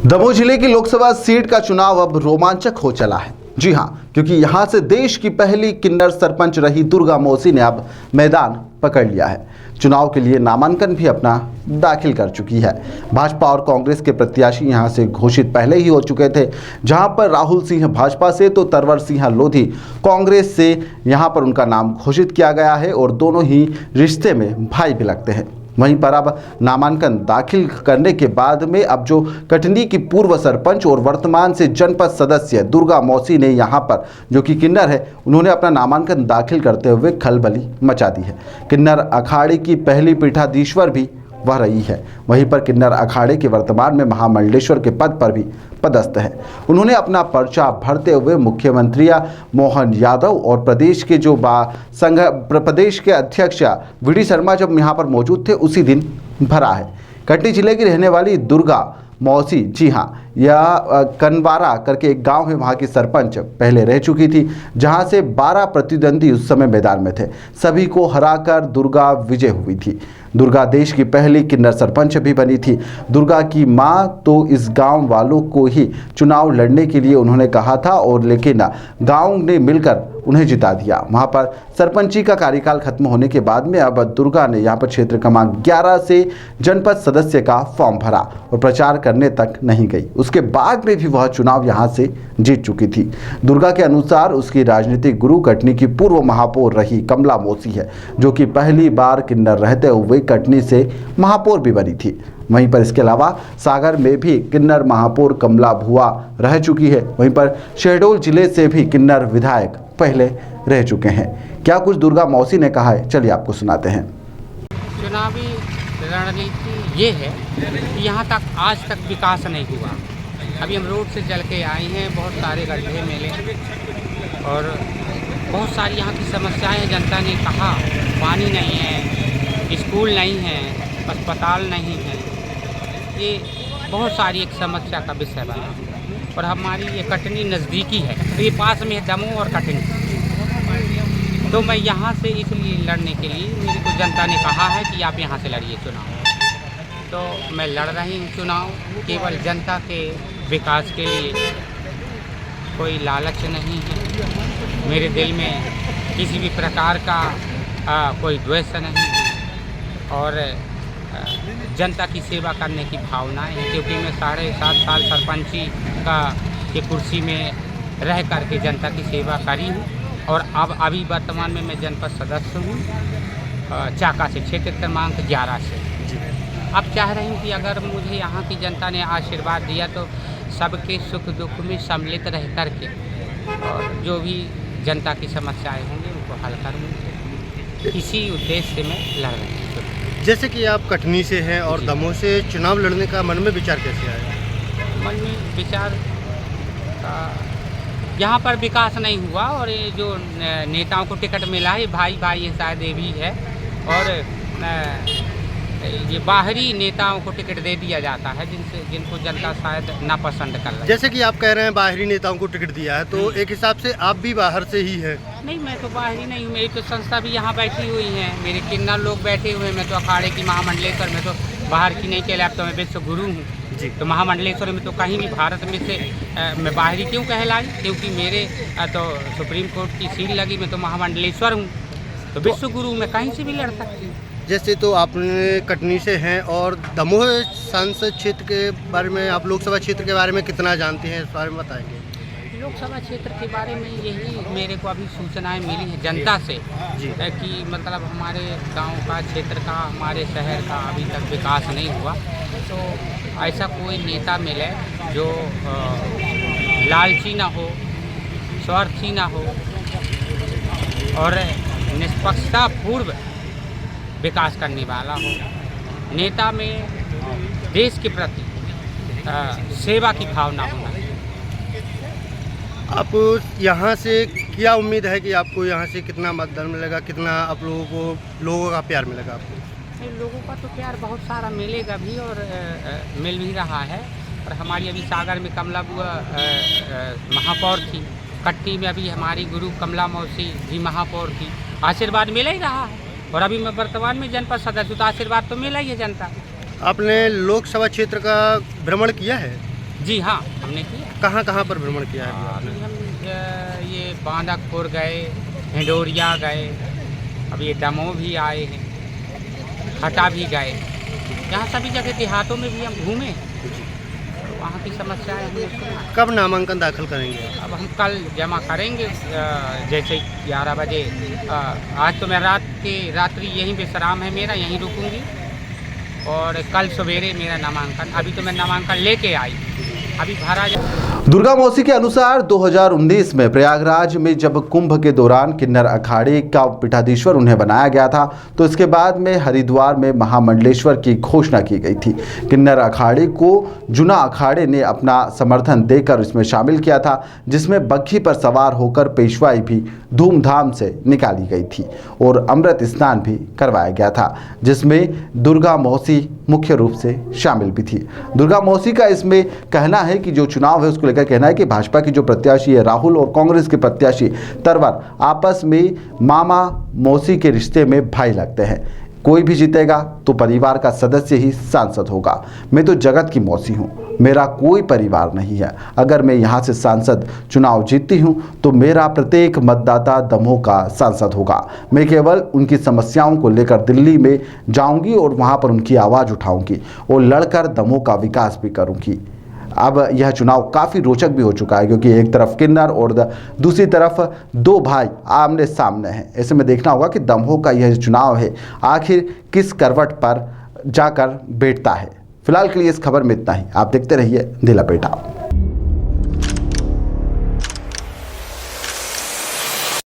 दमोह जिले की लोकसभा सीट का चुनाव अब रोमांचक हो चला है। जी हां, क्योंकि यहां से देश की पहली किन्नर सरपंच रही दुर्गा मौसी ने अब मैदान पकड़ लिया है। चुनाव के लिए नामांकन भी अपना दाखिल कर चुकी है। भाजपा और कांग्रेस के प्रत्याशी यहां से घोषित पहले ही हो चुके थे, जहां पर राहुल सिंह भाजपा से तो तरवर सिंह लोधी कांग्रेस से यहां पर उनका नाम घोषित किया गया है और दोनों ही रिश्ते में भाई भी लगते हैं। वहीं पर अब नामांकन दाखिल करने के बाद में अब जो कटनी की पूर्व सरपंच और वर्तमान से जनपद सदस्य दुर्गा मौसी ने यहां पर जो कि किन्नर है, उन्होंने अपना नामांकन दाखिल करते हुए खलबली मचा दी है। किन्नर अखाड़े की पहली पीठाधीश्वर भी वह रही है। वहीं पर किन्नर अखाड़े के वर्तमान में महामंडलेश्वर के पद पर भी पदस्थ है। उन्होंने अपना पर्चा भरते हुए मुख्यमंत्री मोहन यादव और प्रदेश के जो प्रदेश के अध्यक्ष वीडी शर्मा जब यहाँ पर मौजूद थे उसी दिन भरा है। कटनी जिले की रहने वाली दुर्गा मौसी, जी हाँ, यह कनवारा करके एक गांव है, वहां की सरपंच पहले रह चुकी थी, जहां से 12 प्रतिद्वंदी उस समय मैदान में थे। सभी को हराकर दुर्गा विजय हुई थी। दुर्गा देश की पहली किन्नर सरपंच भी बनी थी। दुर्गा की मां तो इस गांव वालों को ही चुनाव लड़ने के लिए उन्होंने कहा था और लेकिन गांव ने मिलकर उन्हें जिता दिया। वहां पर सरपंची का कार्यकाल खत्म होने के बाद में अब दुर्गा ने यहां पर क्षेत्र क्रमांक 11 से जनपद सदस्य का फॉर्म भरा और प्रचार करने तक नहीं गई। उसके बाद में भी वह चुनाव यहां से जीत चुकी थी। दुर्गा के अनुसार उसकी राजनीतिक गुरु कटनी की पूर्व महापौर रही कमला मौसी है, जो कि पहली बार किन्नर रहते हुए कटनी से महापौर भी बनी थी। वहीं पर इसके अलावा सागर में भी किन्नर महापौर कमला भुआ रह चुकी है। वहीं पर शहडोल जिले से भी किन्नर विधायक पहले रह चुके हैं। क्या कुछ दुर्गा मौसी ने कहा है, चलिए आपको सुनाते हैं। चुनावी रणनीति ये है कि यहाँ तक आज तक विकास नहीं हुआ। अभी हम रोड से चल के आए हैं, बहुत सारे गड्ढे मिले और बहुत सारी यहाँ की समस्याएं जनता ने कहा, पानी नहीं है, स्कूल नहीं है, अस्पताल नहीं है। ये बहुत सारी एक समस्या का विषय बना और हमारी ये कटनी नज़दीकी है, तो ये पास में है दमोह और कटनी। तो मैं यहाँ से इसलिए लड़ने के लिए मेरे को जनता ने कहा है कि आप यहाँ से लड़िए चुनाव, तो मैं लड़ रही हूँ चुनाव केवल जनता के विकास के लिए। कोई लालच नहीं है मेरे दिल में, किसी भी प्रकार का कोई द्वेष नहीं है और जनता की सेवा करने की भावनाएं हैं, क्योंकि मैं 7.5 साल सरपंची की कुर्सी में रह करके जनता की सेवा करी हूँ और अब अभी वर्तमान में मैं जनपद सदस्य हूँ चाका से, क्षेत्र क्रमांक 11 से। अब चाह रही हूँ कि अगर मुझे यहाँ की जनता ने आशीर्वाद दिया तो सबके सुख दुख में सम्मिलित रह करके और जो भी जनता की समस्याएं होंगी उनको हल करूँगी। इसी उद्देश्य से मैं लड़ रही हूँ। जैसे कि आप कटनी से हैं और दमोह से चुनाव लड़ने का मन में विचार कैसे आया? मन में विचार यहाँ पर विकास नहीं हुआ और ये जो नेताओं को टिकट मिला है भाई भाई ये शायद ये भी है और ये बाहरी नेताओं को टिकट दे दिया जाता है जिनको जनता शायद नापसंद कर रही है। जैसे कि आप कह रहे हैं बाहरी नेताओं को टिकट दिया है, तो एक हिसाब से आप भी बाहर से ही हैं। नहीं, मैं तो बाहरी नहीं हूँ, मेरी तो संस्था भी यहाँ बैठी हुई है, मेरे किन्नर लोग बैठे हुए हैं। मैं तो अखाड़े की महामंडलेश्वर में तो बाहर की नहीं कहलाता, तो मैं विश्व गुरु हूँ जी। तो महामंडलेश्वर में तो कहीं भी भारत में से मैं बाहरी क्यों कहलाई, क्योंकि मेरे तो सुप्रीम कोर्ट की सील लगी, मैं तो महामंडलेश्वर हूँ, तो विश्व गुरु मैं कहीं से भी लड़ सकती हूँ। जैसे तो आपने कटनी से हैं और दमोह संसद क्षेत्र के बारे में, आप लोकसभा क्षेत्र के बारे में कितना जानते हैं, इस बारे में बताएंगे? लोकसभा क्षेत्र के बारे में यही मेरे को अभी सूचनाएं मिली हैं जनता से जी, कि मतलब हमारे गांव का, क्षेत्र का, हमारे शहर का अभी तक विकास नहीं हुआ। तो ऐसा कोई नेता मिले जो लालची ना हो, स्वार्थी ना हो और निष्पक्षतापूर्व विकास करने वाला हो। नेता में देश के प्रति सेवा की भावना होना। आप यहाँ से क्या उम्मीद है कि आपको यहाँ से कितना मतदान मिलेगा, कितना आप लोगों का प्यार मिलेगा आपको? लोगों का तो प्यार बहुत सारा मिलेगा भी और मिल भी रहा है। और हमारी अभी सागर में कमला बुआ महापौर थी, कटनी में अभी हमारी गुरु कमला मौसी जी महापौर थी, आशीर्वाद मिल ही रहा है और अभी मैं वर्तमान में जनपद सदस्य, तो आशीर्वाद तो मिला ही है जनता। आपने लोकसभा क्षेत्र का भ्रमण किया है? जी हाँ, हमने किया। कहाँ कहाँ पर भ्रमण किया है अभी आपने? अभी हम ये बांदाखोर गए, हिंडोरिया गए, अब ये दमोह भी आए हैं, हटा भी गए। यहाँ सभी जगह देहातों में भी हम घूमे, वहाँ की समस्याएं हमने सुना। कब नामांकन दाखिल करेंगे? अब हम कल जमा करेंगे जैसे 11 बजे। आज तो मैं रात्रि यहीं विश्राम है मेरा, यहीं रुकूंगी और कल सवेरे मेरा नामांकन, अभी तो मैं नामांकन लेके आई, अभी भरा जा। दुर्गा मौसी के अनुसार 2019 में प्रयागराज में जब कुंभ के दौरान किन्नर अखाड़े का पीठाधीश्वर उन्हें बनाया गया था, तो इसके बाद में हरिद्वार में महामंडलेश्वर की घोषणा की गई थी। किन्नर अखाड़े को जुना अखाड़े ने अपना समर्थन देकर इसमें शामिल किया था, जिसमें बग्घी पर सवार होकर पेशवाई भी धूमधाम से निकाली गई थी और अमृत स्नान भी करवाया गया था, जिसमें दुर्गा मौसी मुख्य रूप से शामिल भी थी। दुर्गा मौसी का इसमें कहना है कि जो चुनाव है उसको लेकर कहना है कि भाजपा की जो प्रत्याशी है राहुल और कांग्रेस के प्रत्याशी तरवर आपस में मामा मौसी के रिश्ते में भाई लगते हैं। कोई भी जीतेगा तो परिवार का सदस्य ही सांसद होगा। मैं तो जगत की मौसी हूँ, मेरा कोई परिवार नहीं है। अगर मैं यहाँ से सांसद चुनाव जीतती हूँ तो मेरा प्रत्येक मतदाता दमोह का सांसद होगा। मैं केवल उनकी समस्याओं को लेकर दिल्ली में जाऊँगी और वहाँ पर उनकी आवाज़ उठाऊँगी और लड़कर दमोह का विकास भी करूँगी। अब यह चुनाव काफ़ी रोचक भी हो चुका है, क्योंकि एक तरफ किन्नर और दूसरी तरफ दो भाई आमने सामने हैं। ऐसे में देखना होगा कि दमोह का यह चुनाव है आखिर किस करवट पर जाकर बैठता है। फिलहाल के लिए इस खबर में इतना ही। आप देखते रहिए दी लपेटा।